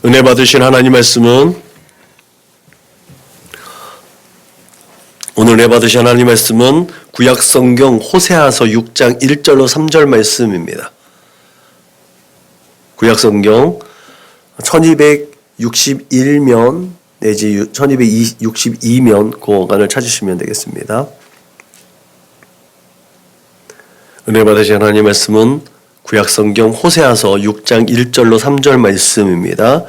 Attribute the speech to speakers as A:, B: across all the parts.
A: 은혜 받으신 하나님 말씀은 오늘 은혜 받으신 하나님 말씀은 구약 성경 호세아서 6장 1절로 3절 말씀입니다. 구약 성경 1261면 내지 1262면 고간을 찾으시면 되겠습니다. 은혜 받으신 하나님 말씀은 구약 성경 호세아서 6장 1절로 3절 말씀입니다.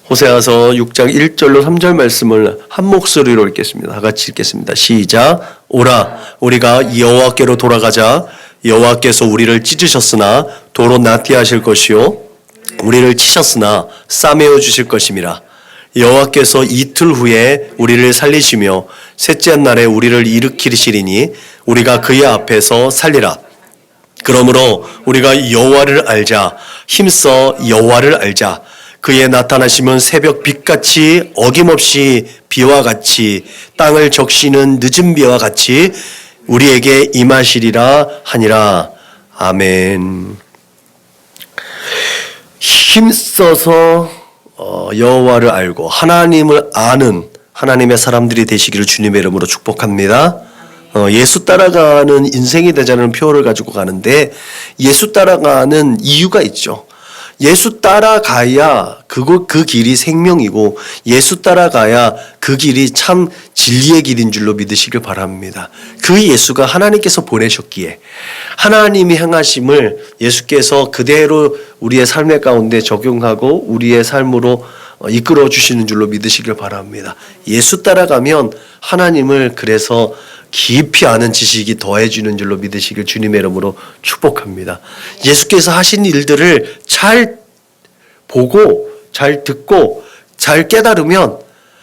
A: 호세아서 6장 1절로 3절 말씀을 한 목소리로 읽겠습니다. 다 같이 읽겠습니다. 시작. 오라 우리가 여호와께로 돌아가자. 여호와께서 우리를 찢으셨으나 도로 나티하실 것이요 우리를 치셨으나 싸매어 주실 것임이라. 여호와께서 이틀 후에 우리를 살리시며 셋째 날에 우리를 일으키시리니 우리가 그의 앞에서 살리라. 그러므로 우리가 여호와를 알자. 힘써 여호와를 알자. 그의 나타나심은 새벽 빛같이 어김없이 비와 같이 땅을 적시는 늦은 비와 같이 우리에게 임하시리라 하니라. 아멘. 힘써서 여호와를 알고 하나님을 아는 하나님의 사람들이 되시기를 주님의 이름으로 축복합니다. 예수 따라가는 인생이 되자는 표어를 가지고 가는데 예수 따라가는 이유가 있죠. 예수 따라가야 그 길이 생명이고 예수 따라가야 그 길이 참 진리의 길인 줄로 믿으시길 바랍니다. 그 예수가 하나님께서 보내셨기에 하나님이 행하심을 예수께서 그대로 우리의 삶의 가운데 적용하고 우리의 삶으로 이끌어 주시는 줄로 믿으시길 바랍니다. 예수 따라가면 하나님을 그래서 깊이 아는 지식이 더해지는 줄로 믿으시길 주님의 이름으로 축복합니다. 예수께서 하신 일들을 잘 보고 잘 듣고 잘 깨달으면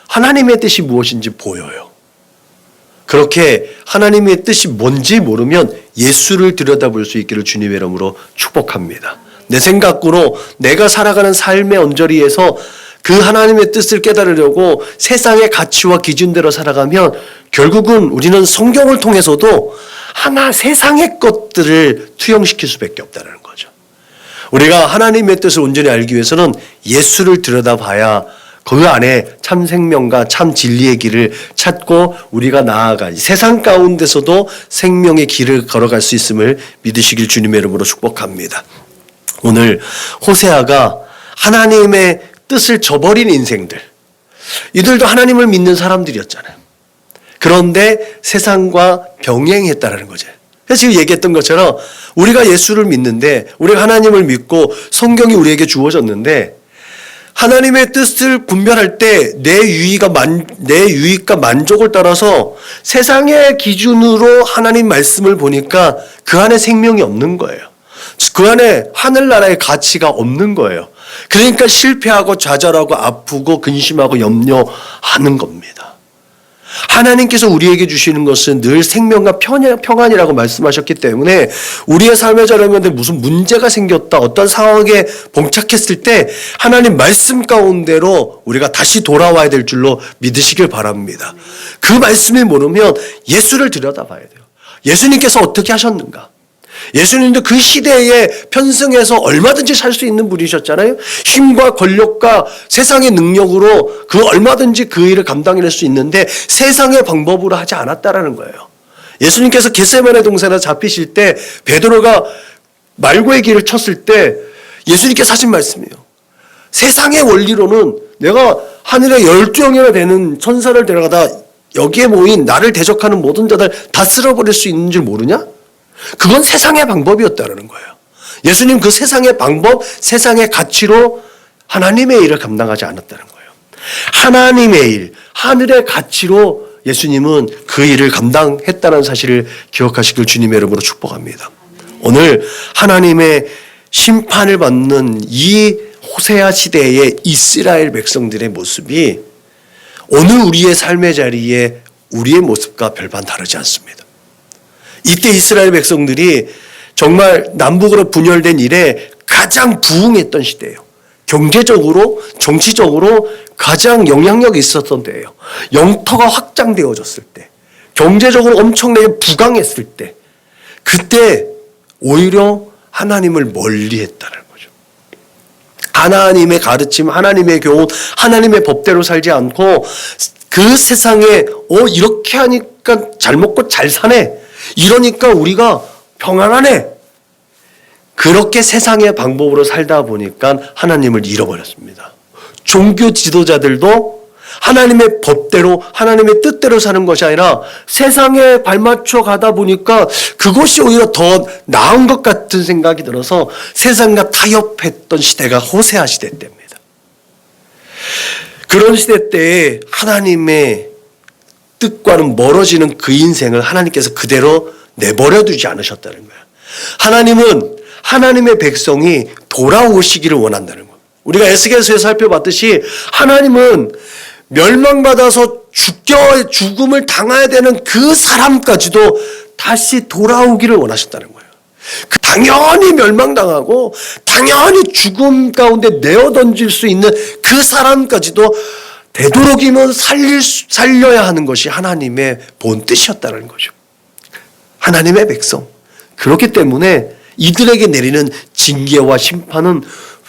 A: 하나님의 뜻이 무엇인지 보여요. 그렇게 하나님의 뜻이 뭔지 모르면 예수를 들여다볼 수 있기를 주님의 이름으로 축복합니다. 내 생각으로 내가 살아가는 삶의 언저리에서 그 하나님의 뜻을 깨달으려고 세상의 가치와 기준대로 살아가면 결국은 우리는 성경을 통해서도 세상의 것들을 투영시킬 수밖에 없다는 거죠. 우리가 하나님의 뜻을 온전히 알기 위해서는 예수를 들여다봐야 그 안에 참 생명과 참 진리의 길을 찾고 우리가 나아가지 세상 가운데서도 생명의 길을 걸어갈 수 있음을 믿으시길 주님의 이름으로 축복합니다. 오늘 호세아가 하나님의 뜻을 저버린 인생들, 이들도 하나님을 믿는 사람들이었잖아요. 그런데 세상과 병행했다라는 거죠. 그래서 지금 얘기했던 것처럼 우리가 예수를 믿는데 우리가 하나님을 믿고 성경이 우리에게 주어졌는데 하나님의 뜻을 분별할 때 내 유익과 만족을 따라서 세상의 기준으로 하나님 말씀을 보니까 그 안에 생명이 없는 거예요. 그 안에 하늘나라의 가치가 없는 거예요. 그러니까 실패하고 좌절하고 아프고 근심하고 염려하는 겁니다. 하나님께서 우리에게 주시는 것은 늘 생명과 평안이라고 말씀하셨기 때문에 우리의 삶의 자리에 무슨 문제가 생겼다, 어떤 상황에 봉착했을 때 하나님 말씀 가운데로 우리가 다시 돌아와야 될 줄로 믿으시길 바랍니다. 그 말씀을 모르면 예수를 들여다봐야 돼요. 예수님께서 어떻게 하셨는가? 예수님도 그 시대에 편승해서 얼마든지 살 수 있는 분이셨잖아요. 힘과 권력과 세상의 능력으로 얼마든지 그 일을 감당해낼 수 있는데 세상의 방법으로 하지 않았다라는 거예요. 예수님께서 겟세마네 동산에 잡히실 때 베드로가 말고의 길을 쳤을 때 예수님께서 하신 말씀이에요. 세상의 원리로는 내가 하늘에 12영이나 되는 천사를 데려가다 여기에 모인 나를 대적하는 모든 자들 다 쓸어버릴 수 있는 줄 모르냐? 그건 세상의 방법이었다는 거예요. 예수님 그 세상의 방법, 세상의 가치로 하나님의 일을 감당하지 않았다는 거예요. 하나님의 일, 하늘의 가치로 예수님은 그 일을 감당했다는 사실을 기억하시길 주님의 이름으로 축복합니다. 오늘 하나님의 심판을 받는 이 호세아 시대의 이스라엘 백성들의 모습이 오늘 우리의 삶의 자리에 우리의 모습과 별반 다르지 않습니다. 이때 이스라엘 백성들이 정말 남북으로 분열된 이래 가장 부흥했던 시대예요. 경제적으로, 정치적으로 가장 영향력이 있었던 때예요. 영토가 확장되어졌을 때, 경제적으로 엄청나게 부강했을 때, 그때 오히려 하나님을 멀리했다는 거죠. 하나님의 가르침, 하나님의 교훈, 하나님의 법대로 살지 않고 그 세상에 이렇게 하니까 잘 먹고 잘 사네, 이러니까 우리가 평안하네, 그렇게 세상의 방법으로 살다 보니까 하나님을 잃어버렸습니다. 종교 지도자들도 하나님의 법대로 하나님의 뜻대로 사는 것이 아니라 세상에 발맞춰 가다 보니까 그것이 오히려 더 나은 것 같은 생각이 들어서 세상과 타협했던 시대가 호세아 시대 때입니다. 그런 시대 때에 하나님의 뜻과는 멀어지는 그 인생을 하나님께서 그대로 내버려 두지 않으셨다는 거예요. 하나님은 하나님의 백성이 돌아오시기를 원한다는 거예요. 우리가 에스겔서에 살펴봤듯이 하나님은 멸망받아서 죽음을 당해야 되는 그 사람까지도 다시 돌아오기를 원하셨다는 거예요. 당연히 멸망당하고 당연히 죽음 가운데 내어던질 수 있는 그 사람까지도 되도록이면 살려야 하는 것이 하나님의 본 뜻이었다는 거죠. 하나님의 백성. 그렇기 때문에 이들에게 내리는 징계와 심판은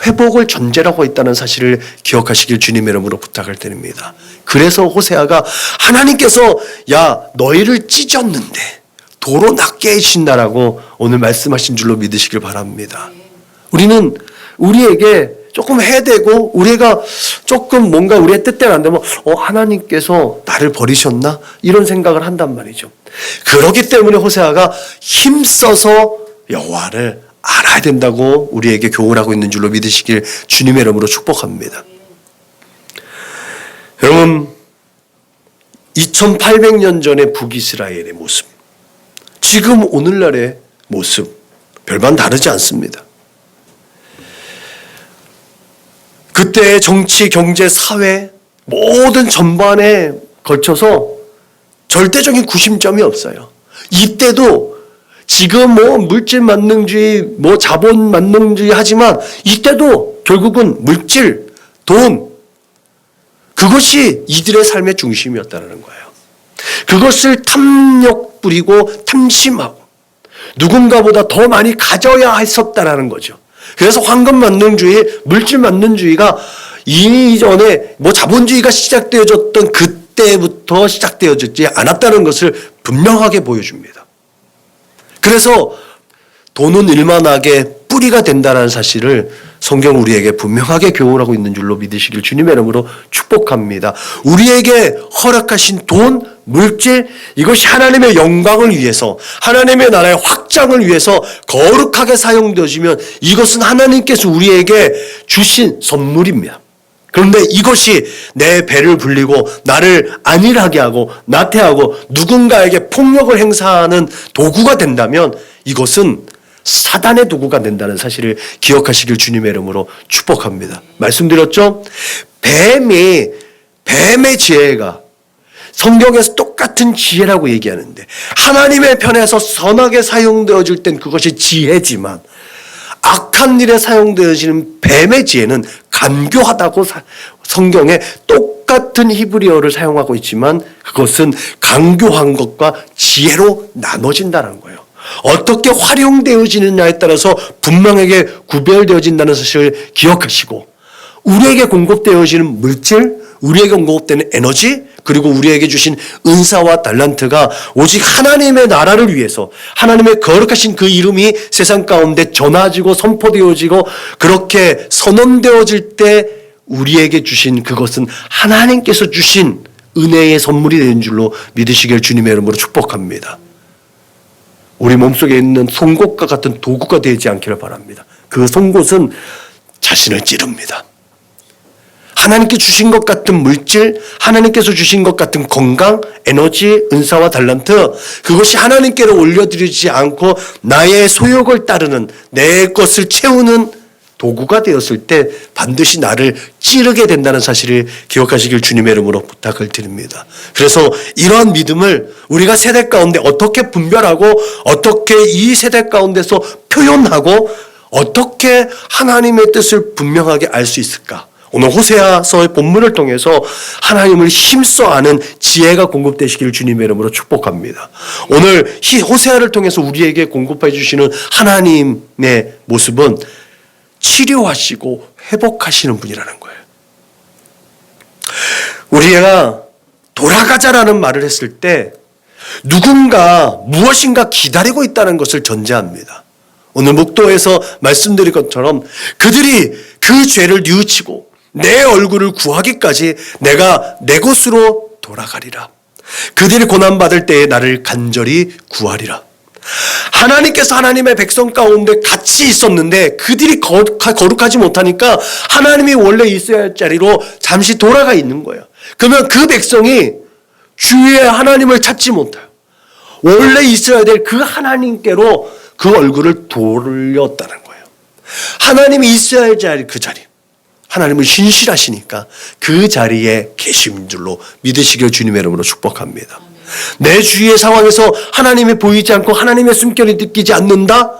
A: 회복을 전제라고 있다는 사실을 기억하시길 주님의 이름으로 부탁을 드립니다. 그래서 호세아가 하나님께서 너희를 찢었는데 도로 낫게 해주신다라고 오늘 말씀하신 줄로 믿으시길 바랍니다. 우리는 우리에게 조금 해대고 우리가 조금 뭔가 우리의 뜻대로 안 되면 하나님께서 나를 버리셨나? 이런 생각을 한단 말이죠. 그렇기 때문에 호세아가 힘써서 여호와를 알아야 된다고 우리에게 교훈하고 있는 줄로 믿으시길 주님의 이름으로 축복합니다. 여러분, 2800년 전의 북이스라엘의 모습, 지금 오늘날의 모습 별반 다르지 않습니다. 그때의 정치, 경제, 사회 모든 전반에 걸쳐서 절대적인 구심점이 없어요. 이때도 지금 물질 만능주의, 자본 만능주의 하지만 이때도 결국은 물질, 돈, 그것이 이들의 삶의 중심이었다는 거예요. 그것을 탐욕 부리고 탐심하고 누군가보다 더 많이 가져야 했었다라는 거죠. 그래서 황금 만능주의, 물질 만능주의가 이전에 자본주의가 시작되어졌던 그때부터 시작되어지지 않았다는 것을 분명하게 보여줍니다. 그래서 돈은 일만하게 뿌리가 된다는 사실을 성경 우리에게 분명하게 교훈하고 있는 줄로 믿으시길 주님의 이름으로 축복합니다. 우리에게 허락하신 돈, 물질, 이것이 하나님의 영광을 위해서, 하나님의 나라의 확장을 위해서 거룩하게 사용되어지면 이것은 하나님께서 우리에게 주신 선물입니다. 그런데 이것이 내 배를 불리고 나를 안일하게 하고 나태하고 누군가에게 폭력을 행사하는 도구가 된다면 이것은 사단의 도구가 된다는 사실을 기억하시길 주님의 이름으로 축복합니다. 말씀드렸죠? 뱀의 지혜가 성경에서 똑같은 지혜라고 얘기하는데 하나님의 편에서 선하게 사용되어질 땐 그것이 지혜지만 악한 일에 사용되어지는 뱀의 지혜는 간교하다고 성경에 똑같은 히브리어를 사용하고 있지만 그것은 간교한 것과 지혜로 나눠진다는 거예요. 어떻게 활용되어지느냐에 따라서 분명하게 구별되어진다는 사실을 기억하시고 우리에게 공급되어지는 물질, 우리에게 공급되는 에너지, 그리고 우리에게 주신 은사와 달란트가 오직 하나님의 나라를 위해서 하나님의 거룩하신 그 이름이 세상 가운데 전해지고 선포되어지고 그렇게 선언되어질 때 우리에게 주신 그것은 하나님께서 주신 은혜의 선물이 되는 줄로 믿으시길 주님의 이름으로 축복합니다. 우리 몸속에 있는 송곳과 같은 도구가 되지 않기를 바랍니다. 그 송곳은 자신을 찌릅니다. 하나님께 주신 것 같은 물질, 하나님께서 주신 것 같은 건강, 에너지, 은사와 달란트, 그것이 하나님께로 올려드리지 않고 나의 소욕을 따르는 내 것을 채우는 도구가 되었을 때 반드시 나를 찌르게 된다는 사실을 기억하시길 주님의 이름으로 부탁을 드립니다. 그래서 이러한 믿음을 우리가 세대 가운데 어떻게 분별하고 어떻게 이 세대 가운데서 표현하고 어떻게 하나님의 뜻을 분명하게 알 수 있을까? 오늘 호세아서의 본문을 통해서 하나님을 힘써 아는 지혜가 공급되시기를 주님의 이름으로 축복합니다. 오늘 호세아를 통해서 우리에게 공급해 주시는 하나님의 모습은 치료하시고 회복하시는 분이라는 거예요. 우리가 돌아가자라는 말을 했을 때 누군가 무엇인가 기다리고 있다는 것을 전제합니다. 오늘 목도에서 말씀드린 것처럼 그들이 그 죄를 뉘우치고 내 얼굴을 구하기까지 내가 내 곳으로 돌아가리라. 그들이 고난받을 때에 나를 간절히 구하리라. 하나님께서 하나님의 백성 가운데 같이 있었는데 그들이 거룩하지 못하니까 하나님이 원래 있어야 할 자리로 잠시 돌아가 있는 거예요. 그러면 그 백성이 주의 하나님을 찾지 못해요. 원래 있어야 될 그 하나님께로 그 얼굴을 돌렸다는 거예요. 하나님이 있어야 할 자리, 그 자리. 하나님은 신실하시니까 그 자리에 계신 줄로 믿으시길 주님의 이름으로 축복합니다. 내 주위의 상황에서 하나님이 보이지 않고 하나님의 숨결이 느끼지 않는다?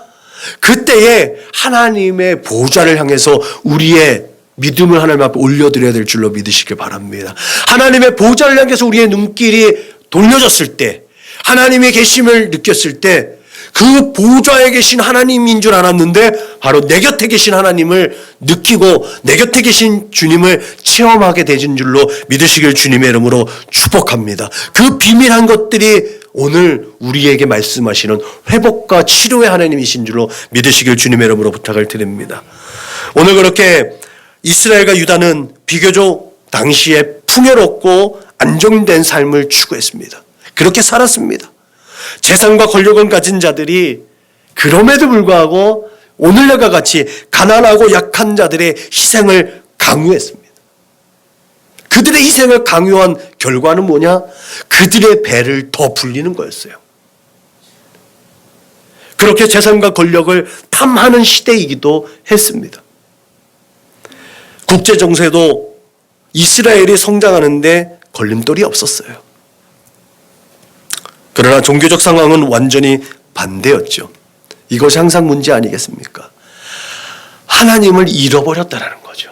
A: 그때에 하나님의 보좌를 향해서 우리의 믿음을 하나님 앞에 올려드려야 될 줄로 믿으시길 바랍니다. 하나님의 보좌를 향해서 우리의 눈길이 돌려졌을 때, 하나님의 계심을 느꼈을 때 그 보좌에 계신 하나님인 줄 알았는데 바로 내 곁에 계신 하나님을 느끼고 내 곁에 계신 주님을 체험하게 되신 줄로 믿으시길 주님의 이름으로 축복합니다. 그 비밀한 것들이 오늘 우리에게 말씀하시는 회복과 치료의 하나님이신 줄로 믿으시길 주님의 이름으로 부탁을 드립니다. 오늘 그렇게 이스라엘과 유다는 비교적 당시에 풍요롭고 안정된 삶을 추구했습니다. 그렇게 살았습니다. 재산과 권력을 가진 자들이 그럼에도 불구하고 오늘날과 같이 가난하고 약한 자들의 희생을 강요했습니다. 그들의 희생을 강요한 결과는 뭐냐? 그들의 배를 더 불리는 거였어요. 그렇게 재산과 권력을 탐하는 시대이기도 했습니다. 국제 정세도 이스라엘이 성장하는데 걸림돌이 없었어요. 그러나 종교적 상황은 완전히 반대였죠. 이것이 항상 문제 아니겠습니까? 하나님을 잃어버렸다는 거죠.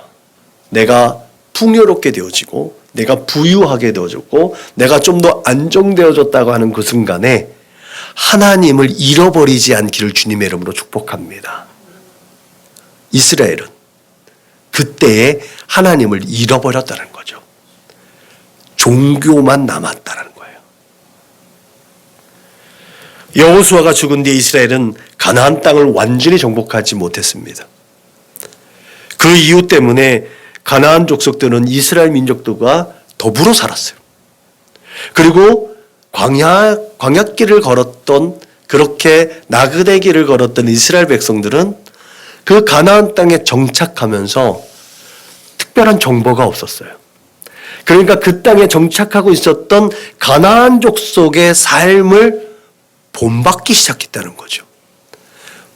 A: 내가 풍요롭게 되어지고 내가 부유하게 되어졌고 내가 좀 더 안정되어졌다고 하는 그 순간에 하나님을 잃어버리지 않기를 주님의 이름으로 축복합니다. 이스라엘은 그때에 하나님을 잃어버렸다는 거죠. 종교만 남았다는 거예요. 여호수아가 죽은 뒤에 이스라엘은 가나안 땅을 완전히 정복하지 못했습니다. 그 이유 때문에 가나안 족속들은 이스라엘 민족들과 더불어 살았어요. 그리고 광야길을 걸었던, 그렇게 나그네 길을 걸었던 이스라엘 백성들은 그 가나안 땅에 정착하면서 특별한 정보가 없었어요. 그러니까 그 땅에 정착하고 있었던 가나안 족속의 삶을 본받기 시작했다는 거죠.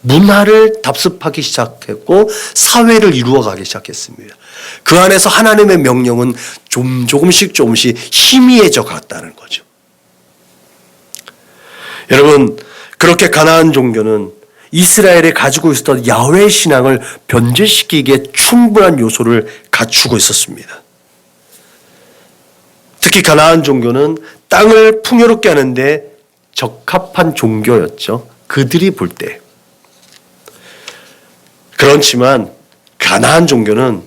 A: 문화를 답습하기 시작했고 사회를 이루어가기 시작했습니다. 그 안에서 하나님의 명령은 조금씩 희미해져 갔다는 거죠. 여러분, 그렇게 가나안 종교는 이스라엘이 가지고 있었던 야훼 신앙을 변질시키기에 충분한 요소를 갖추고 있었습니다. 특히 가나안 종교는 땅을 풍요롭게 하는데 적합한 종교였죠. 그들이 볼 때. 그렇지만 가나안 종교는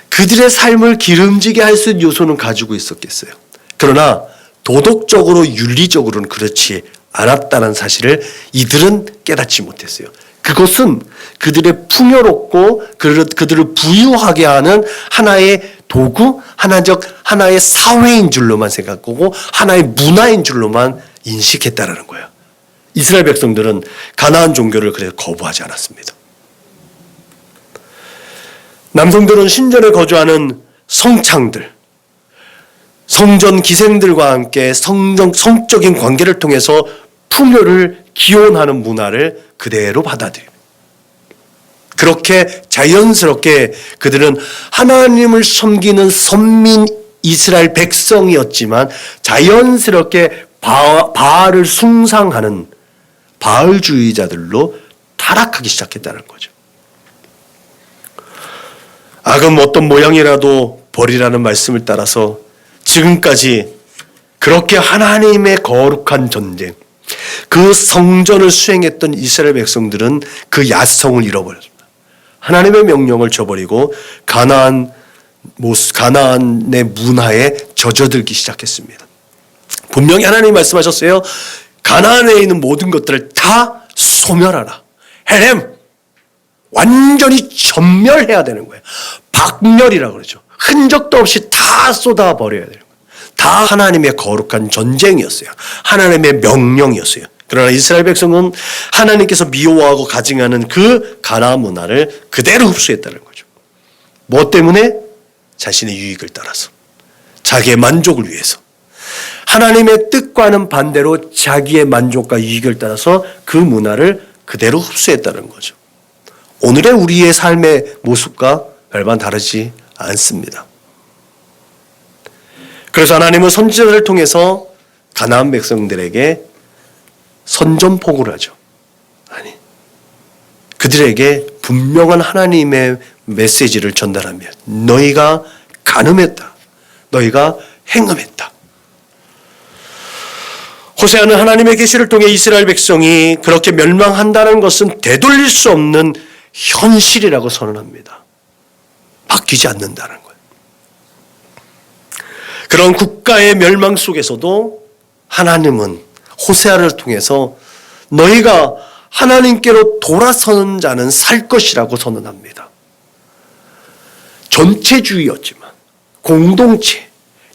A: 그들의 삶을 기름지게 할 수 있는 요소는 가지고 있었겠어요. 그러나 도덕적으로 윤리적으로는 그렇지 않았다는 사실을 이들은 깨닫지 못했어요. 그것은 그들의 풍요롭고 그들을 부유하게 하는 하나의 도구, 하나의 사회인 줄로만 생각하고 하나의 문화인 줄로만 인식했다라는 거예요. 이스라엘 백성들은 가나안 종교를 그래서 거부하지 않았습니다. 남성들은 신전에 거주하는 성창들, 성전 기생들과 함께 성적인 관계를 통해서 풍요를 기원하는 문화를 그대로 받아들입니다. 그렇게 자연스럽게 그들은 하나님을 섬기는 선민 이스라엘 백성이었지만 자연스럽게 바알을 숭상하는 바알주의자들로 타락하기 시작했다는 거죠. 악은 어떤 모양이라도 버리라는 말씀을 따라서 지금까지 그렇게 하나님의 거룩한 전쟁, 그 성전을 수행했던 이스라엘 백성들은 그 야성을 잃어버렸습니다. 하나님의 명령을 저버리고 가나안의 문화에 젖어들기 시작했습니다. 분명히 하나님이 말씀하셨어요. 가나안에 있는 모든 것들을 다 소멸하라. 헬렘, 완전히 전멸해야 되는 거예요. 박멸이라고 그러죠. 흔적도 없이 다 쏟아버려야 되는 거예요. 다 하나님의 거룩한 전쟁이었어요. 하나님의 명령이었어요. 그러나 이스라엘 백성은 하나님께서 미워하고 가증하는 그 가나안 문화를 그대로 흡수했다는 거죠. 뭐 때문에? 자신의 유익을 따라서, 자기의 만족을 위해서, 하나님의 뜻과는 반대로 자기의 만족과 유익을 따라서 그 문화를 그대로 흡수했다는 거죠. 오늘의 우리의 삶의 모습과 별반 다르지 않습니다. 그래서 하나님은 선지자들을 통해서 가나안 백성들에게 선전포고를 하죠. 아니, 그들에게 분명한 하나님의 메시지를 전달하며 너희가 간음했다. 너희가 행음했다. 호세아는 하나님의 계시를 통해 이스라엘 백성이 그렇게 멸망한다는 것은 되돌릴 수 없는 현실이라고 선언합니다. 바뀌지 않는다는 거예요. 그런 국가의 멸망 속에서도 하나님은 호세아를 통해서 너희가 하나님께로 돌아서는 자는 살 것이라고 선언합니다. 전체주의였지만, 공동체,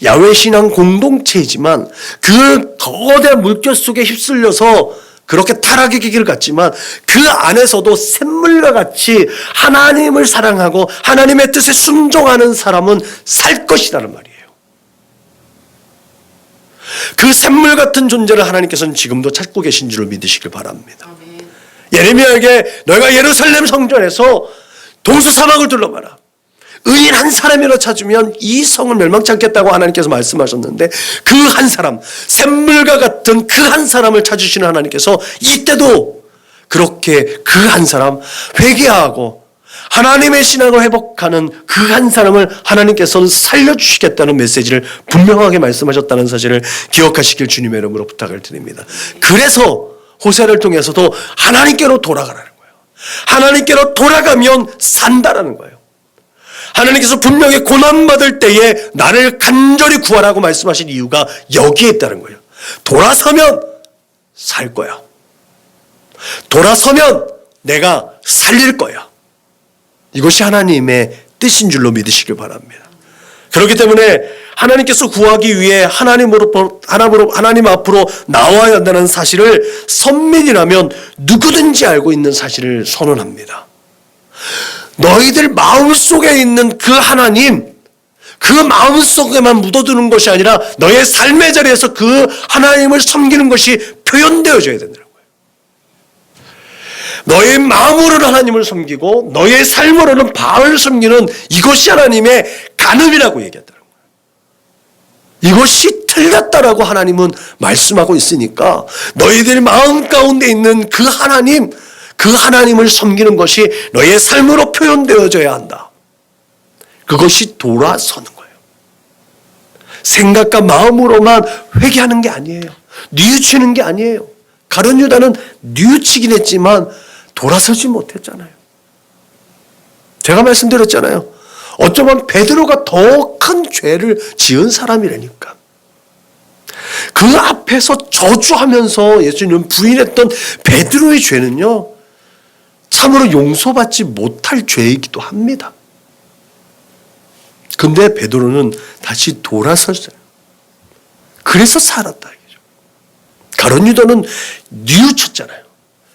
A: 야훼신앙 공동체이지만 그 거대한 물결 속에 휩쓸려서 그렇게 타락의 길을 갔지만 그 안에서도 샘물과 같이 하나님을 사랑하고 하나님의 뜻에 순종하는 사람은 살 것이라는 말이에요. 그 샘물 같은 존재를 하나님께서는 지금도 찾고 계신 줄을 믿으시길 바랍니다. 예레미야에게 너희가 예루살렘 성전에서 동수 사막을 둘러봐라. 의인 한 사람이라 찾으면 이 성을 멸망치 않겠다고 하나님께서 말씀하셨는데 그 한 사람, 샘물과 같은 그 한 사람을 찾으시는 하나님께서 이때도 그렇게 그 한 사람 회개하고 하나님의 신앙을 회복하는 그 한 사람을 하나님께서는 살려주시겠다는 메시지를 분명하게 말씀하셨다는 사실을 기억하시길 주님의 이름으로 부탁을 드립니다. 그래서 호세아를 통해서도 하나님께로 돌아가라는 거예요. 하나님께로 돌아가면 산다라는 거예요. 하나님께서 분명히 고난받을 때에 나를 간절히 구하라고 말씀하신 이유가 여기에 있다는 거예요. 돌아서면 살 거야. 돌아서면 내가 살릴 거야. 이것이 하나님의 뜻인 줄로 믿으시길 바랍니다. 그렇기 때문에 하나님께서 구하기 위해 하나님 앞으로 나와야 한다는 사실을 선민이라면 누구든지 알고 있는 사실을 선언합니다. 너희들 마음속에 있는 그 하나님, 그 마음속에만 묻어두는 것이 아니라 너의 삶의 자리에서 그 하나님을 섬기는 것이 표현되어져야 된다는 거예요. 너의 마음으로는 하나님을 섬기고 너의 삶으로는 바알을 섬기는 이것이 하나님의 간음이라고 얘기했다는 거예요. 이것이 틀렸다라고 하나님은 말씀하고 있으니까 너희들 마음 가운데 있는 그 하나님, 그 하나님을 섬기는 것이 너의 삶으로 표현되어져야 한다. 그것이 돌아서는 거예요. 생각과 마음으로만 회개하는 게 아니에요. 뉘우치는 게 아니에요. 가룟 유다는 뉘우치긴 했지만 돌아서지 못했잖아요. 제가 말씀드렸잖아요. 어쩌면 베드로가 더 큰 죄를 지은 사람이라니까. 그 앞에서 저주하면서 예수님을 부인했던 베드로의 죄는요, 참으로 용서받지 못할 죄이기도 합니다. 근데 베드로는 다시 돌아섰어요. 그래서 살았다 이거죠. 가룟 유다는 뉘우쳤잖아요.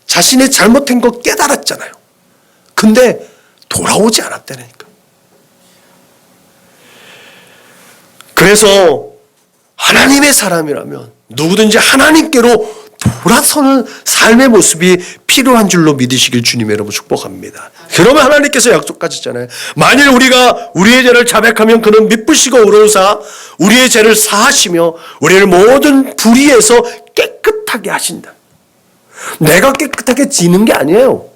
A: 자신의 잘못된 거 깨달았잖아요. 근데 돌아오지 않았다니까. 그래서 하나님의 사람이라면 누구든지 하나님께로 돌아서는 삶의 모습이 필요한 줄로 믿으시길 주님의 이름으로 축복합니다. 그러면 하나님께서 약속하셨잖아요. 만일 우리가 우리의 죄를 자백하면 그는 미쁘시고 의로우사 우리의 죄를 사하시며 우리를 모든 불의에서 깨끗하게 하신다. 내가 깨끗하게 지는 게 아니에요.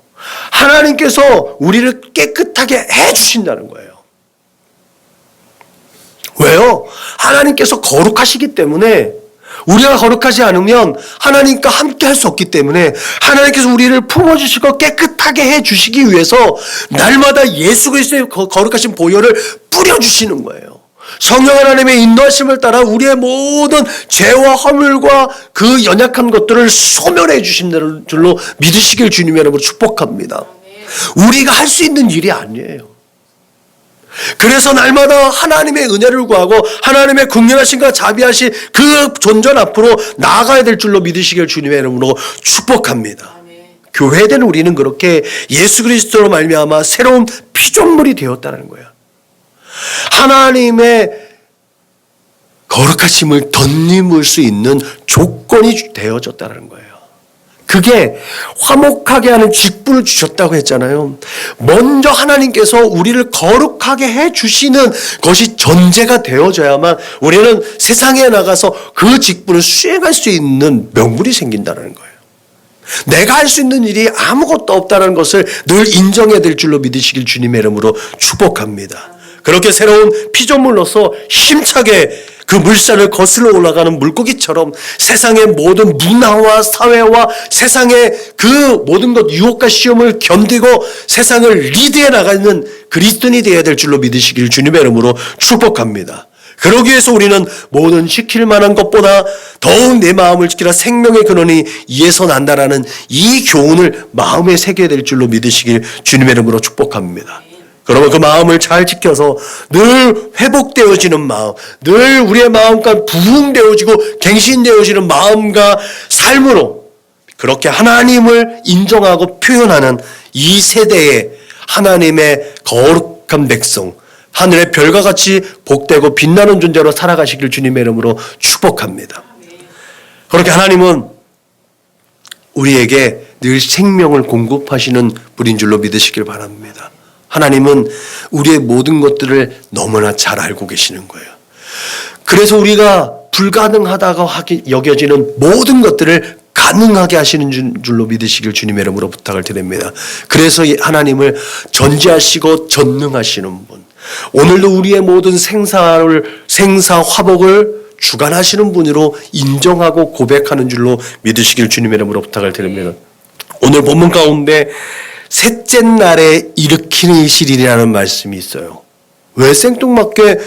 A: 하나님께서 우리를 깨끗하게 해주신다는 거예요. 왜요? 하나님께서 거룩하시기 때문에 우리가 거룩하지 않으면 하나님과 함께 할 수 없기 때문에 하나님께서 우리를 품어주시고 깨끗하게 해주시기 위해서 날마다 예수 그리스도의 거룩하신 보혈을 뿌려주시는 거예요. 성령 하나님의 인도하심을 따라 우리의 모든 죄와 허물과 그 연약한 것들을 소멸해 주신 줄로 믿으시길 주님의 이름으로 축복합니다. 우리가 할 수 있는 일이 아니에요. 그래서 날마다 하나님의 은혜를 구하고 하나님의 긍휼하심과 자비하신 그 존전 앞으로 나아가야 될 줄로 믿으시길 주님의 이름으로 축복합니다. 교회된 우리는 그렇게 예수 그리스도로 말미암아 새로운 피조물이 되었다는 거예요. 하나님의 거룩하심을 덧입을 수 있는 조건이 되어졌다는 거예요. 그게 화목하게 하는 직분을 주셨다고 했잖아요. 먼저 하나님께서 우리를 거룩하게 해주시는 것이 전제가 되어져야만 우리는 세상에 나가서 그 직분을 수행할 수 있는 명분이 생긴다는 거예요. 내가 할 수 있는 일이 아무것도 없다는 것을 늘 인정해야 될 줄로 믿으시길 주님의 이름으로 축복합니다. 그렇게 새로운 피조물로서 힘차게 그 물살을 거슬러 올라가는 물고기처럼 세상의 모든 문화와 사회와 세상의 그 모든 것 유혹과 시험을 견디고 세상을 리드해 나가는 그리스도인이 되어야 될 줄로 믿으시길 주님의 이름으로 축복합니다. 그러기 위해서 우리는 모든 지킬 만한 것보다 더욱 내 마음을 지키라 생명의 근원이 이에서 난다라는 이 교훈을 마음에 새겨야 될 줄로 믿으시길 주님의 이름으로 축복합니다. 그러면 그 마음을 잘 지켜서 늘 회복되어지는 마음, 늘 우리의 마음과 부흥되어지고 갱신되어지는 마음과 삶으로 그렇게 하나님을 인정하고 표현하는 이 세대의 하나님의 거룩한 백성, 하늘의 별과 같이 복되고 빛나는 존재로 살아가시길 주님의 이름으로 축복합니다. 그렇게 하나님은 우리에게 늘 생명을 공급하시는 분인 줄로 믿으시길 바랍니다. 하나님은 우리의 모든 것들을 너무나 잘 알고 계시는 거예요. 그래서 우리가 불가능하다고 여겨지는 모든 것들을 가능하게 하시는 줄로 믿으시길 주님의 이름으로 부탁을 드립니다. 그래서 하나님을 전지하시고 전능하시는 분, 오늘도 우리의 모든 생사 화복을 주관하시는 분으로 인정하고 고백하는 줄로 믿으시길 주님의 이름으로 부탁을 드립니다. 오늘 본문 가운데 셋째 날에 일으키시리라는 말씀이 있어요. 왜 생뚱맞게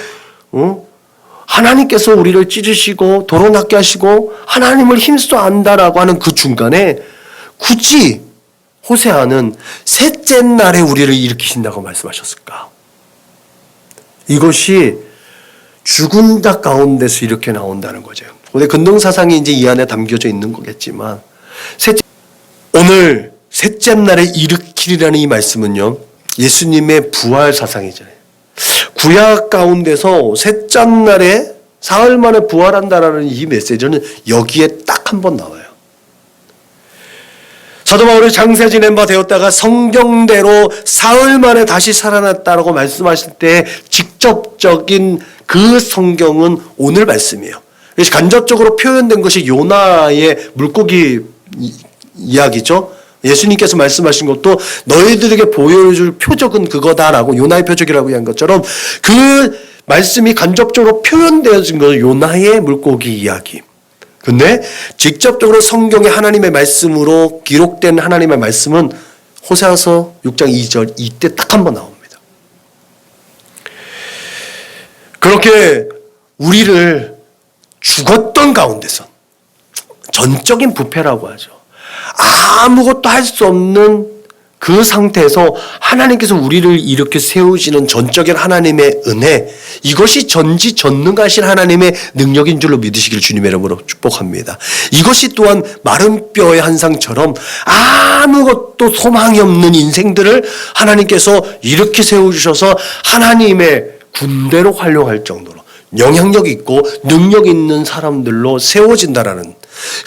A: 하나님께서 우리를 찢으시고 도로 낫게 하시고 하나님을 힘써 안다라고 하는 그 중간에 굳이 호세아는 셋째 날에 우리를 일으키신다고 말씀하셨을까? 이것이 죽은 자 가운데서 이렇게 나온다는 거죠. 오늘 근동사상이 이제 이 안에 담겨져 있는 거겠지만 오늘 셋째 날에 일으키리라는 이 말씀은요, 예수님의 부활 사상이잖아요. 구약 가운데서 셋째 날에 사흘 만에 부활한다라는 이 메시지는 여기에 딱 한 번 나와요. 사도 바울이 장세 지낸 바 되었다가 성경대로 사흘 만에 다시 살아났다라고 말씀하실 때 직접적인 그 성경은 오늘 말씀이에요. 그래서 간접적으로 표현된 것이 요나의 물고기 이야기죠. 예수님께서 말씀하신 것도 너희들에게 보여줄 표적은 그거다라고 요나의 표적이라고 한 것처럼 그 말씀이 간접적으로 표현되어진 것은 요나의 물고기 이야기. 근데 직접적으로 성경의 하나님의 말씀으로 기록된 하나님의 말씀은 호세아서 6장 2절 이때 딱 한 번 나옵니다. 그렇게 우리를 죽었던 가운데서 전적인 부패라고 하죠. 아무것도 할 수 없는 그 상태에서 하나님께서 우리를 이렇게 세우시는 전적인 하나님의 은혜, 이것이 전지전능하신 하나님의 능력인 줄로 믿으시길 주님의 이름으로 축복합니다. 이것이 또한 마른 뼈의 한상처럼 아무것도 소망이 없는 인생들을 하나님께서 이렇게 세워주셔서 하나님의 군대로 활용할 정도로 영향력 있고 능력 있는 사람들로 세워진다라는,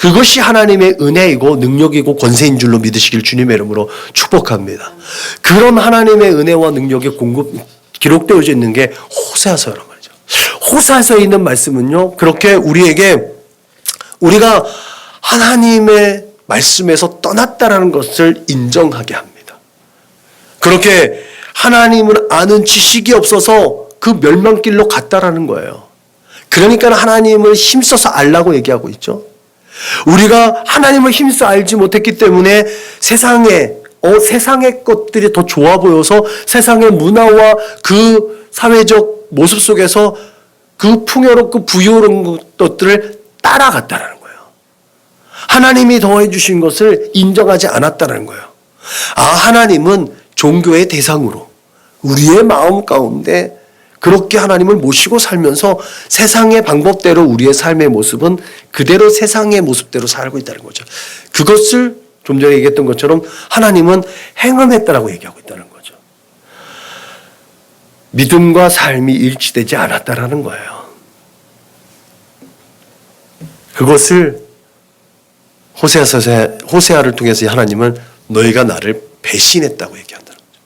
A: 그것이 하나님의 은혜이고 능력이고 권세인 줄로 믿으시길 주님의 이름으로 축복합니다. 그런 하나님의 은혜와 능력의 기록되어져 있는 게 호세아서란 말이죠. 호세아서에 있는 말씀은요, 그렇게 우리가 하나님의 말씀에서 떠났다라는 것을 인정하게 합니다. 그렇게 하나님을 아는 지식이 없어서 그 멸망길로 갔다라는 거예요. 그러니까 하나님을 힘써서 알라고 얘기하고 있죠. 우리가 하나님을 힘써 알지 못했기 때문에 세상의 것들이 더 좋아 보여서 세상의 문화와 그 사회적 모습 속에서 그 풍요롭고 부유로운 것들을 따라갔다는 거예요. 하나님이 더해 주신 것을 인정하지 않았다는 거예요. 하나님은 종교의 대상으로 우리의 마음 가운데 그렇게 하나님을 모시고 살면서 세상의 방법대로 우리의 삶의 모습은 그대로 세상의 모습대로 살고 있다는 거죠. 그것을 좀 전에 얘기했던 것처럼 하나님은 행음했다라고 얘기하고 있다는 거죠. 믿음과 삶이 일치되지 않았다라는 거예요. 그것을 호세아를 통해서 하나님은 너희가 나를 배신했다고 얘기한다는 거죠.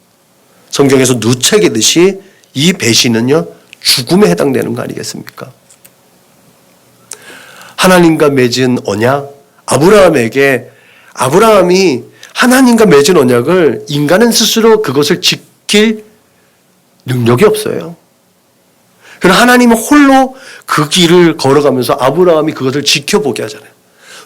A: 성경에서 누책이듯이 이 배신은요, 죽음에 해당되는 거 아니겠습니까? 하나님과 맺은 언약, 아브라함이 하나님과 맺은 언약을 인간은 스스로 그것을 지킬 능력이 없어요. 그러나 하나님은 홀로 그 길을 걸어가면서 아브라함이 그것을 지켜보게 하잖아요.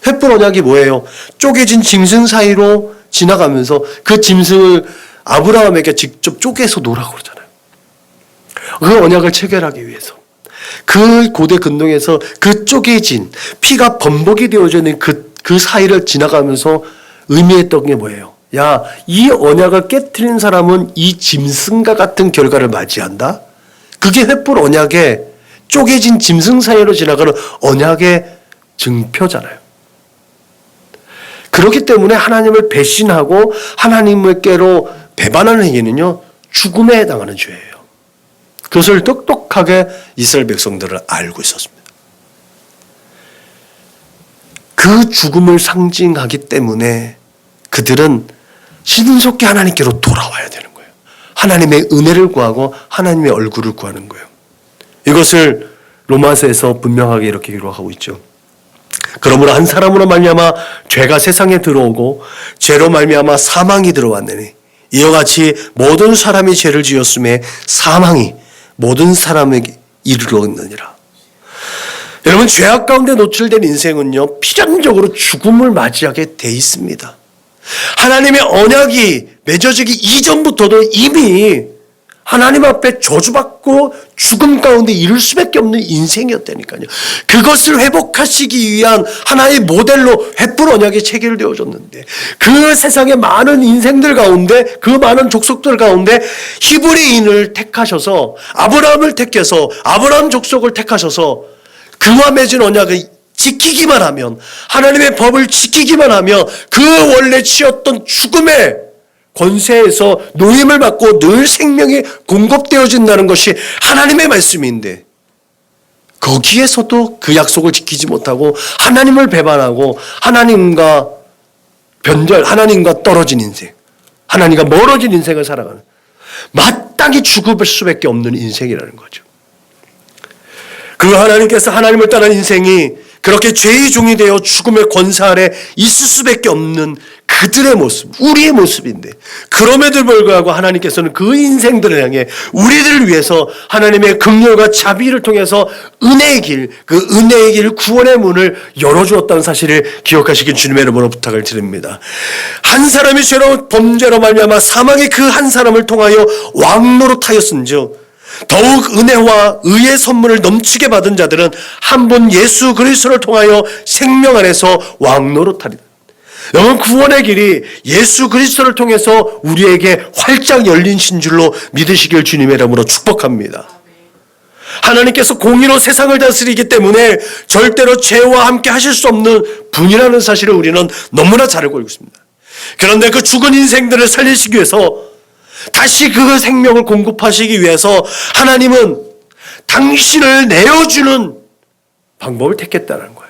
A: 횃불 언약이 뭐예요? 쪼개진 짐승 사이로 지나가면서 그 짐승을 아브라함에게 직접 쪼개서 놓으라고 그러잖아요. 그 언약을 체결하기 위해서 그 고대 근동에서 그 쪼개진 피가 범벅이 되어져 있는 그 사이를 지나가면서 의미했던 게 뭐예요? 야, 이 언약을 깨트린 사람은 이 짐승과 같은 결과를 맞이한다? 그게 횃불 언약의 쪼개진 짐승 사이로 지나가는 언약의 증표잖아요. 그렇기 때문에 하나님을 배신하고 하나님께로 배반하는 행위는요, 죽음에 해당하는 죄예요. 그것을 똑똑하게 이스라엘 백성들은 알고 있었습니다. 그 죽음을 상징하기 때문에 그들은 신속히 하나님께로 돌아와야 되는 거예요. 하나님의 은혜를 구하고 하나님의 얼굴을 구하는 거예요. 이것을 로마서에서 분명하게 이렇게 기록하고 있죠. 그러므로 한 사람으로 말미암아 죄가 세상에 들어오고 죄로 말미암아 사망이 들어왔느니 이와 같이 모든 사람이 죄를 지었음에 사망이 모든 사람에게 이르렀느니라. 여러분, 죄악 가운데 노출된 인생은요, 필연적으로 죽음을 맞이하게 돼 있습니다. 하나님의 언약이 맺어지기 이전부터도 이미 하나님 앞에 저주받고 죽음 가운데 이룰 수밖에 없는 인생이었다니까요. 그것을 회복하시기 위한 하나의 모델로 횃불 언약이 체결되어졌는데 그 세상의 많은 인생들 가운데 그 많은 족속들 가운데 히브리인을 택하셔서 아브라함을 택해서 아브라함 족속을 택하셔서 그와 맺은 언약을 지키기만 하면 하나님의 법을 지키기만 하면 그 원래 치었던 죽음의 권세에서 노임을 받고 늘 생명이 공급되어진다는 것이 하나님의 말씀인데 거기에서도 그 약속을 지키지 못하고 하나님을 배반하고 하나님과 떨어진 인생, 하나님과 멀어진 인생을 살아가는 마땅히 죽을 수밖에 없는 인생이라는 거죠. 그 하나님께서 하나님을 떠난 인생이 그렇게 죄의 종이 되어 죽음의 권세 아래 있을 수밖에 없는 그들의 모습, 우리의 모습인데 그럼에도 불구하고 하나님께서는 그 인생들을 향해 우리들을 위해서 하나님의 긍휼과 자비를 통해서 은혜의 길, 그 은혜의 길 구원의 문을 열어주었다는 사실을 기억하시길 주님의 이름으로 부탁을 드립니다. 한 사람이 죄로 범죄로 말미암아 사망의 그 한 사람을 통하여 왕노릇하였은즉 더욱 은혜와 의의 선물을 넘치게 받은 자들은 한 번 예수 그리스도를 통하여 생명 안에서 왕노릇하리라. 여러분, 구원의 길이 예수 그리스도를 통해서 우리에게 활짝 열린신 줄로 믿으시길 주님의 이름으로 축복합니다. 하나님께서 공의로 세상을 다스리기 때문에 절대로 죄와 함께 하실 수 없는 분이라는 사실을 우리는 너무나 잘 알고 있습니다. 그런데 그 죽은 인생들을 살리시기 위해서 다시 그 생명을 공급하시기 위해서 하나님은 당신을 내어주는 방법을 택했다는 거예요.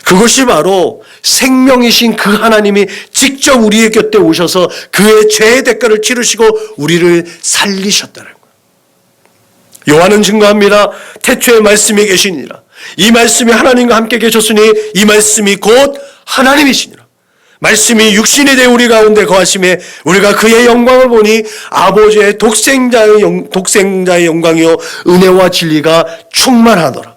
A: 그것이 바로 생명이신 그 하나님이 직접 우리의 곁에 오셔서 그의 죄의 대가를 치르시고 우리를 살리셨다는 거예요. 요한은 증거합니다. 태초에 말씀이 계시니라. 이 말씀이 하나님과 함께 계셨으니 이 말씀이 곧 하나님이시니라. 말씀이 육신이 되어 우리 가운데 거하심에 우리가 그의 영광을 보니 아버지의 독생자의 영광이요 은혜와 진리가 충만하더라.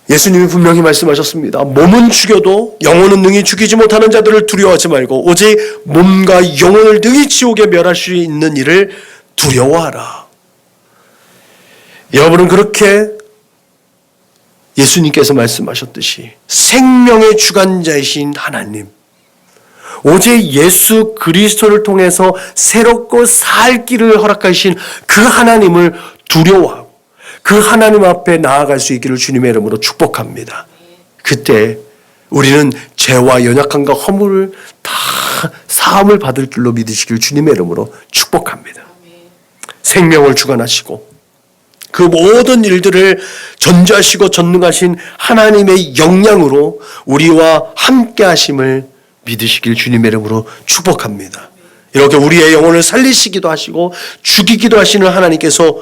A: 예수님이 분명히 말씀하셨습니다. 몸은 죽여도 영혼은 능히 죽이지 못하는 자들을 두려워하지 말고 오직 몸과 영혼을 능히 지옥에 멸할 수 있는 일을 두려워하라. 여러분은 그렇게 예수님께서 말씀하셨듯이 생명의 주관자이신 하나님, 오직 예수 그리스도를 통해서 새롭고 살 길을 허락하신 그 하나님을 두려워하고 그 하나님 앞에 나아갈 수 있기를 주님의 이름으로 축복합니다. 그때 우리는 죄와 연약함과 허물을 다 사함을 받을 줄로 믿으시길 주님의 이름으로 축복합니다. 생명을 주관하시고 그 모든 일들을 전지하시고 전능하신 하나님의 영향으로 우리와 함께 하심을 믿으시길 주님의 이름으로 축복합니다. 이렇게 우리의 영혼을 살리시기도 하시고 죽이기도 하시는 하나님께서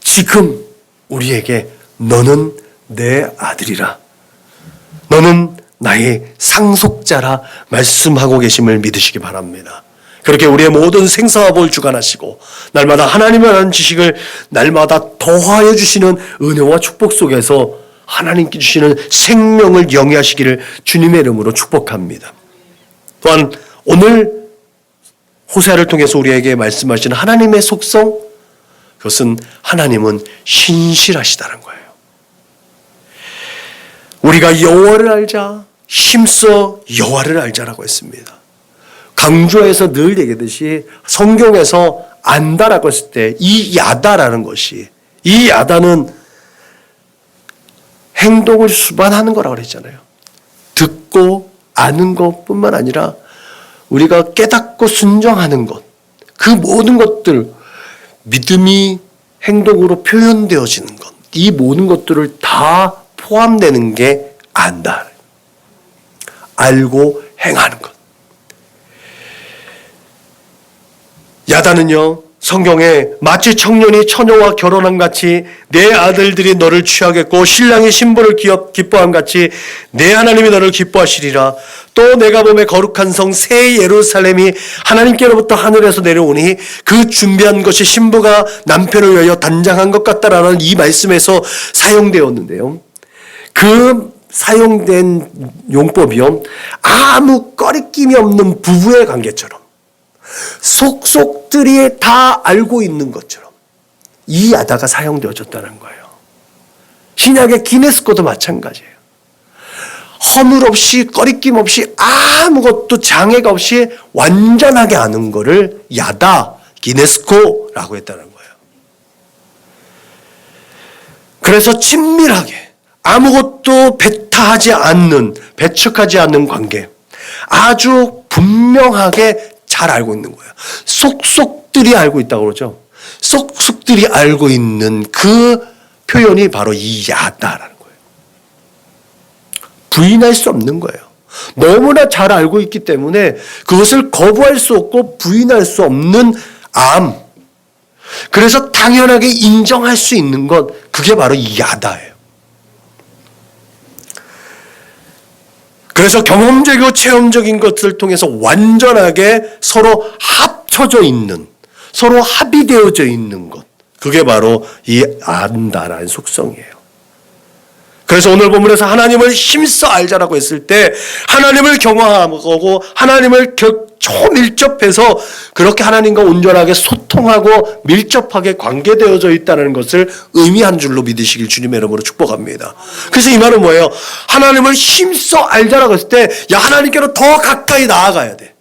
A: 지금 우리에게 너는 내 아들이라, 너는 나의 상속자라 말씀하고 계심을 믿으시기 바랍니다. 그렇게 우리의 모든 생사업을 주관하시고 날마다 하나님에 대한 지식을 날마다 더하여 주시는 은혜와 축복 속에서 하나님께 주시는 생명을 영위하시기를 주님의 이름으로 축복합니다. 또한 오늘 호세아를 통해서 우리에게 말씀하시는 하나님의 속성, 그것은 하나님은 신실하시다는 거예요. 우리가 여호와를 알자, 힘써 여호와를 알자라고 했습니다. 강조해서 늘 얘기하듯이 성경에서 안다라고 했을 때 이 야다라는 것이, 이 야다는 행동을 수반하는 거라고 그랬잖아요. 듣고 아는 것뿐만 아니라 우리가 깨닫고 순종하는 것, 그 모든 것들, 믿음이 행동으로 표현되어지는 것, 이 모든 것들을 다 포함되는 게 안다. 알고 행하는 것. 야다는요, 성경에 마치 청년이 처녀와 결혼한 같이 내 아들들이 너를 취하겠고 신랑이 신부를 기뻐한 같이 내 하나님이 너를 기뻐하시리라. 또 내가 보매 거룩한 성 새 예루살렘이 하나님께로부터 하늘에서 내려오니 그 준비한 것이 신부가 남편을 위하여 단장한 것 같다라는 이 말씀에서 사용되었는데요. 그 사용된 용법이요, 아무 꺼리낌이 없는 부부의 관계처럼 속속들이 다 알고 있는 것처럼 이 야다가 사용되어졌다는 거예요. 신약의 기네스코도 마찬가지예요. 허물 없이 꺼리낌 없이 아무것도 장애가 없이 완전하게 아는 거를 야다, 기네스코라고 했다는 거예요. 그래서 친밀하게 아무것도 배척하지 않는 관계, 아주 분명하게 잘 알고 있는 거예요. 속속들이 알고 있다고 그러죠. 속속들이 알고 있는 그 표현이 바로 이 야다라는 거예요. 부인할 수 없는 거예요. 너무나 잘 알고 있기 때문에 그것을 거부할 수 없고 부인할 수 없는 암. 그래서 당연하게 인정할 수 있는 것, 그게 바로 이 야다예요. 그래서 경험적이고 체험적인 것을 통해서 완전하게 서로 합쳐져 있는, 서로 합의되어져 있는 것, 그게 바로 이 안다라는 속성이에요. 그래서 오늘 본문에서 하나님을 힘써 알자라고 했을 때 하나님을 경험하고 하나님을 초밀접해서 그렇게 하나님과 온전하게 소통하고 밀접하게 관계되어져 있다는 것을 의미한 줄로 믿으시길 주님의 이름으로 축복합니다. 그래서 이 말은 뭐예요? 하나님을 힘써 알자라고 했을 때 야, 하나님께로 더 가까이 나아가야 돼.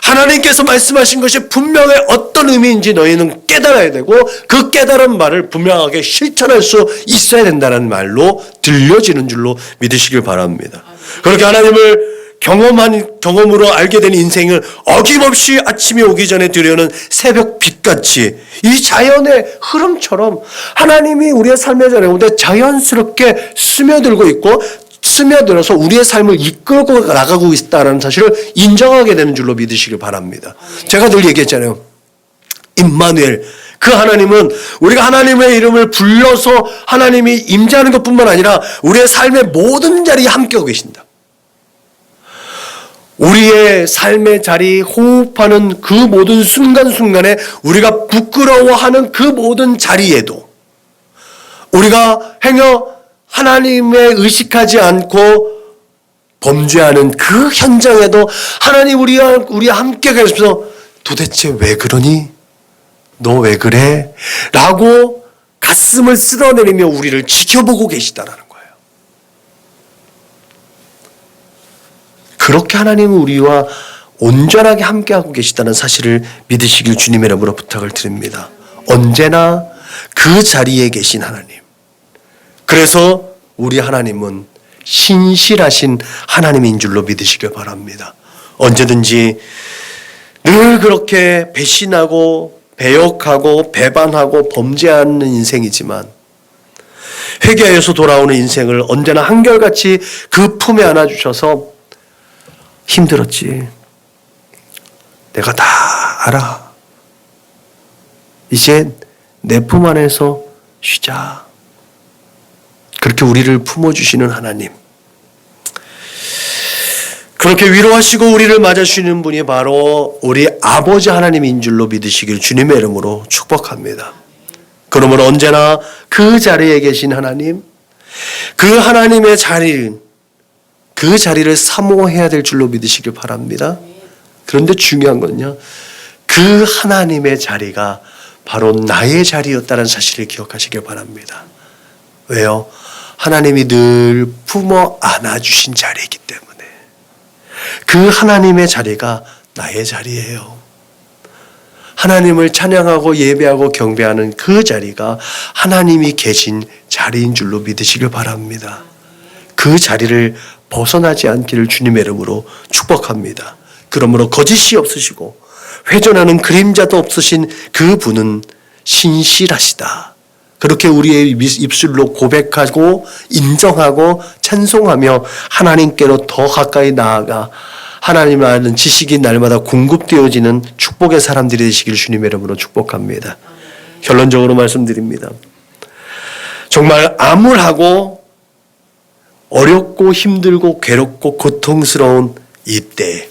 A: 하나님께서 말씀하신 것이 분명히 어떤 의미인지 너희는 깨달아야 되고 그 깨달은 말을 분명하게 실천할 수 있어야 된다는 말로 들려지는 줄로 믿으시길 바랍니다. 그렇게 하나님을 경험으로 알게 된 인생을 어김없이 아침이 오기 전에 들여오는 새벽 빛같이 이 자연의 흐름처럼 하나님이 우리의 삶에 전해오는데 자연스럽게 스며들고 있고 스며들어서 우리의 삶을 이끌고 나가고 있다는 사실을 인정하게 되는 줄로 믿으시길 바랍니다. 제가 늘 얘기했잖아요. 임마누엘, 그 하나님은 우리가 하나님의 이름을 불러서 하나님이 임재하는 것뿐만 아니라 우리의 삶의 모든 자리에 함께하고 계신다. 우리의 삶의 자리, 호흡하는 그 모든 순간순간에 우리가 부끄러워하는 그 모든 자리에도 우리가 행여 하나님의 의식하지 않고 범죄하는 그 현장에도 하나님 우리와 함께 계셔서 도대체 왜 그러니? 너 왜 그래? 라고 가슴을 쓸어내리며 우리를 지켜보고 계시다라는 거예요. 그렇게 하나님은 우리와 온전하게 함께하고 계시다는 사실을 믿으시길 주님의 이름으로 부탁을 드립니다. 언제나 그 자리에 계신 하나님. 그래서 우리 하나님은 신실하신 하나님인 줄로 믿으시길 바랍니다. 언제든지 늘 그렇게 배신하고 배역하고 배반하고 범죄하는 인생이지만 회개하여서 돌아오는 인생을 언제나 한결같이 그 품에 안아주셔서 힘들었지. 내가 다 알아. 이제 내 품 안에서 쉬자. 그렇게 우리를 품어주시는 하나님. 그렇게 위로하시고 우리를 맞아주시는 분이 바로 우리 아버지 하나님인 줄로 믿으시길 주님의 이름으로 축복합니다. 그러므로 언제나 그 자리에 계신 하나님, 그 하나님의 그 자리를 사모해야 될 줄로 믿으시길 바랍니다. 그런데 중요한 건요, 그 하나님의 자리가 바로 나의 자리였다는 사실을 기억하시길 바랍니다. 왜요? 하나님이 늘 품어 안아주신 자리이기 때문에. 그 하나님의 자리가 나의 자리예요. 하나님을 찬양하고 예배하고 경배하는 그 자리가 하나님이 계신 자리인 줄로 믿으시길 바랍니다. 그 자리를 벗어나지 않기를 주님의 이름으로 축복합니다. 그러므로 거짓이 없으시고 회전하는 그림자도 없으신 그 분은 신실하시다. 그렇게 우리의 입술로 고백하고 인정하고 찬송하며 하나님께로 더 가까이 나아가 하나님을 아는 지식이 날마다 공급되어지는 축복의 사람들이 되시길 주님의 이름으로 축복합니다. 결론적으로 말씀드립니다. 정말 암울하고 어렵고 힘들고 괴롭고 고통스러운 이때,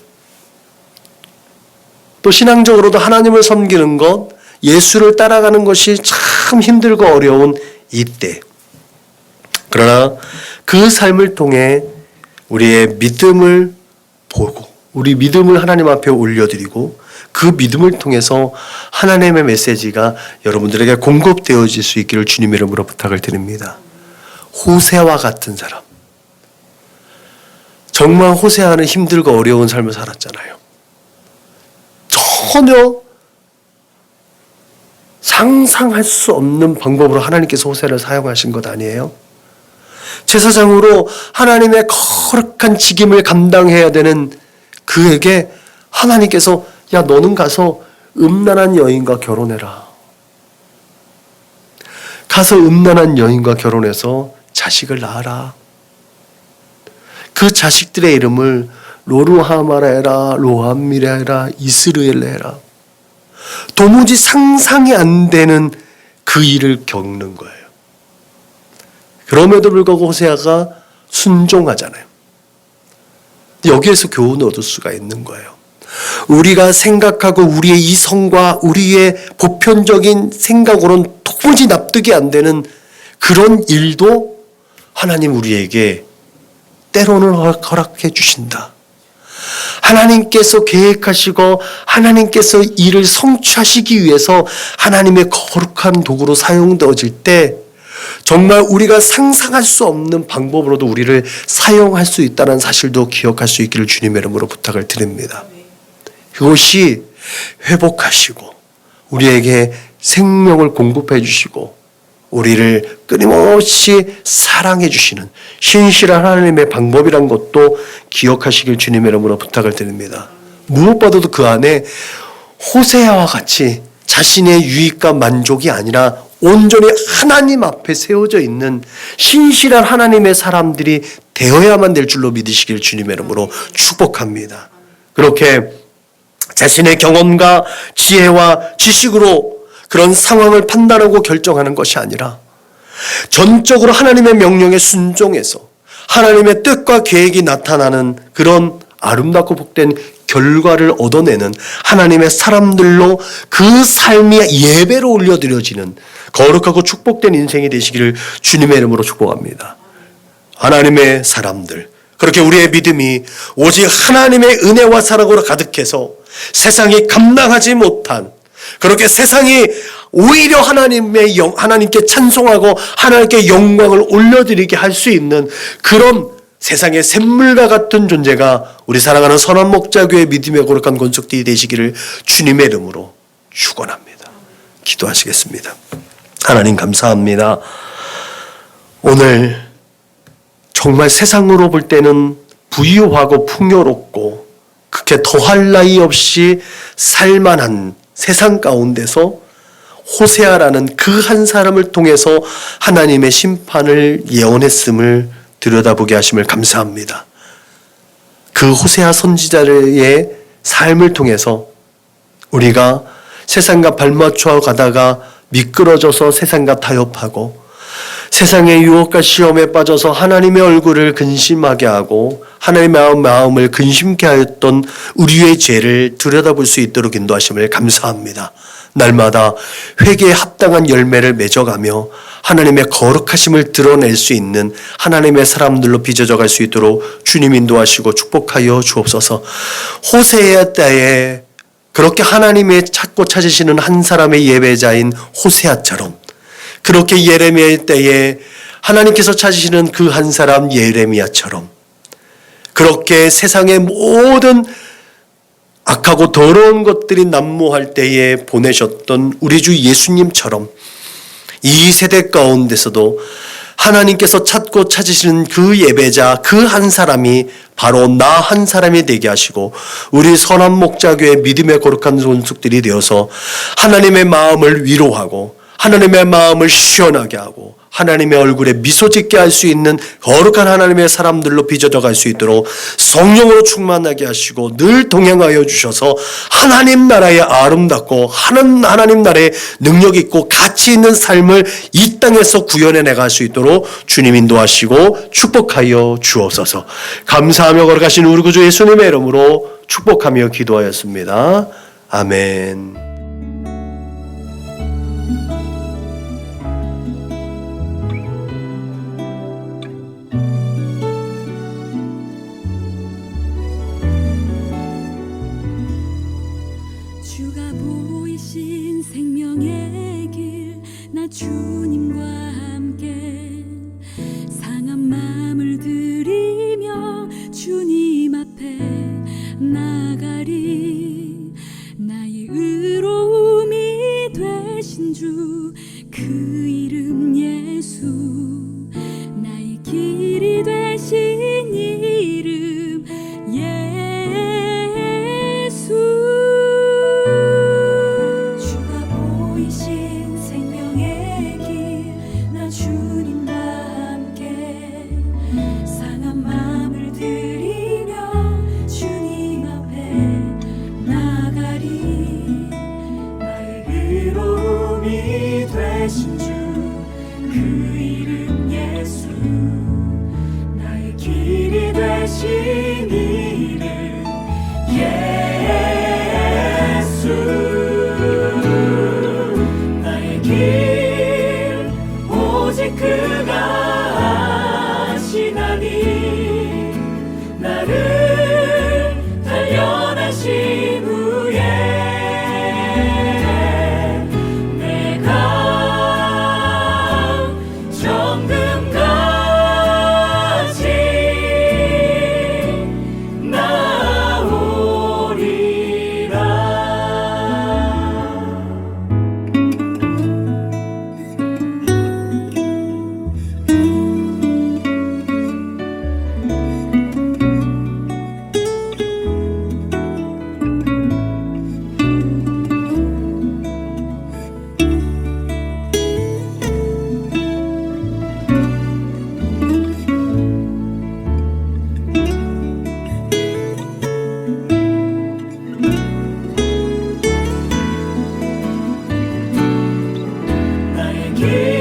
A: 또 신앙적으로도 하나님을 섬기는 것, 예수를 따라가는 것이 참 힘들고 어려운 이때, 그러나 그 삶을 통해 우리의 믿음을 보고 우리 믿음을 하나님 앞에 올려드리고 그 믿음을 통해서 하나님의 메시지가 여러분들에게 공급되어질 수 있기를 주님의 이름으로 부탁을 드립니다. 호세와 같은 사람, 정말 호세아는 힘들고 어려운 삶을 살았잖아요. 전혀 상상할 수 없는 방법으로 하나님께서 호세아를 사용하신 것 아니에요? 제사장으로 하나님의 거룩한 직임을 감당해야 되는 그에게 하나님께서 야, 너는 가서 음란한 여인과 결혼해라. 가서 음란한 여인과 결혼해서 자식을 낳아라. 그 자식들의 이름을 로루하마라 해라, 로함미라 해라, 이스르엘 해라. 도무지 상상이 안 되는 그 일을 겪는 거예요. 그럼에도 불구하고 호세아가 순종하잖아요. 여기에서 교훈을 얻을 수가 있는 거예요. 우리가 생각하고 우리의 이성과 우리의 보편적인 생각으로는 도무지 납득이 안 되는 그런 일도 하나님 우리에게 때로는 허락해 주신다. 하나님께서 계획하시고 하나님께서 일을 성취하시기 위해서 하나님의 거룩한 도구로 사용되어질 때 정말 우리가 상상할 수 없는 방법으로도 우리를 사용할 수 있다는 사실도 기억할 수 있기를 주님의 이름으로 부탁을 드립니다. 그것이 회복하시고 우리에게 생명을 공급해 주시고 우리를 끊임없이 사랑해 주시는 신실한 하나님의 방법이란 것도 기억하시길 주님의 이름으로 부탁을 드립니다. 무엇보다도 그 안에 호세아와 같이 자신의 유익과 만족이 아니라 온전히 하나님 앞에 세워져 있는 신실한 하나님의 사람들이 되어야만 될 줄로 믿으시길 주님의 이름으로 축복합니다. 그렇게 자신의 경험과 지혜와 지식으로 그런 상황을 판단하고 결정하는 것이 아니라 전적으로 하나님의 명령에 순종해서 하나님의 뜻과 계획이 나타나는 그런 아름답고 복된 결과를 얻어내는 하나님의 사람들로 그 삶이 예배로 올려드려지는 거룩하고 축복된 인생이 되시기를 주님의 이름으로 축복합니다. 하나님의 사람들, 그렇게 우리의 믿음이 오직 하나님의 은혜와 사랑으로 가득해서 세상이 감당하지 못한, 그렇게 세상이 오히려 하나님께 찬송하고 하나님께 영광을 올려드리게 할 수 있는 그런 세상의 샘물과 같은 존재가 우리 사랑하는 선한 목자교회 믿음의 거룩한 권속들이 되시기를 주님의 이름으로 축원합니다. 기도하시겠습니다. 하나님 감사합니다. 오늘 정말 세상으로 볼 때는 부유하고 풍요롭고 그렇게 더할 나위 없이 살만한 세상 가운데서 호세아라는 그 한 사람을 통해서 하나님의 심판을 예언했음을 들여다보게 하심을 감사합니다. 그 호세아 선지자의 삶을 통해서 우리가 세상과 발맞춰 가다가 미끄러져서 세상과 타협하고 세상의 유혹과 시험에 빠져서 하나님의 얼굴을 근심하게 하고 하나님의 마음을 근심케 하였던 우리의 죄를 들여다볼 수 있도록 인도하심을 감사합니다. 날마다 회개에 합당한 열매를 맺어가며 하나님의 거룩하심을 드러낼 수 있는 하나님의 사람들로 빚어져 갈 수 있도록 주님 인도하시고 축복하여 주옵소서. 호세아 때에 그렇게 하나님의 찾고 찾으시는 한 사람의 예배자인 호세아처럼, 그렇게 예레미야 때에 하나님께서 찾으시는 그 한 사람 예레미야처럼, 그렇게 세상의 모든 악하고 더러운 것들이 난무할 때에 보내셨던 우리 주 예수님처럼 이 세대 가운데서도 하나님께서 찾고 찾으시는 그 예배자 그 한 사람이 바로 나 한 사람이 되게 하시고 우리 선한 목자교회 믿음의 거룩한 손숙들이 되어서 하나님의 마음을 위로하고 하나님의 마음을 시원하게 하고 하나님의 얼굴에 미소 짓게 할 수 있는 거룩한 하나님의 사람들로 빚어져 갈 수 있도록 성령으로 충만하게 하시고 늘 동행하여 주셔서 하나님 나라의 아름답고 하나님 나라의 능력 있고 가치 있는 삶을 이 땅에서 구현해 나갈 수 있도록 주님 인도하시고 축복하여 주옵소서. 감사하며 걸어가신 우리 구주 예수님의 이름으로 축복하며 기도하였습니다. 아멘.
B: 주님과 함께 상한 마음을 들이며 주님 앞에 나가리. 나의 의로움이 되신 주 그 이름 예수, 나의 길이 되신 이름 예수. 주가 보이신 생명의 길, 나 주님과 함께 상한 마음을 들이며 주님 앞에 나가리. 나의 의로움이 되신 주 그 이름 예수, 나의 길이 되신 이름 예수. 나의 길 오직 그가 아시나니. 나를 단련하신 후에 내가 정금같이 나오리라. 나의 길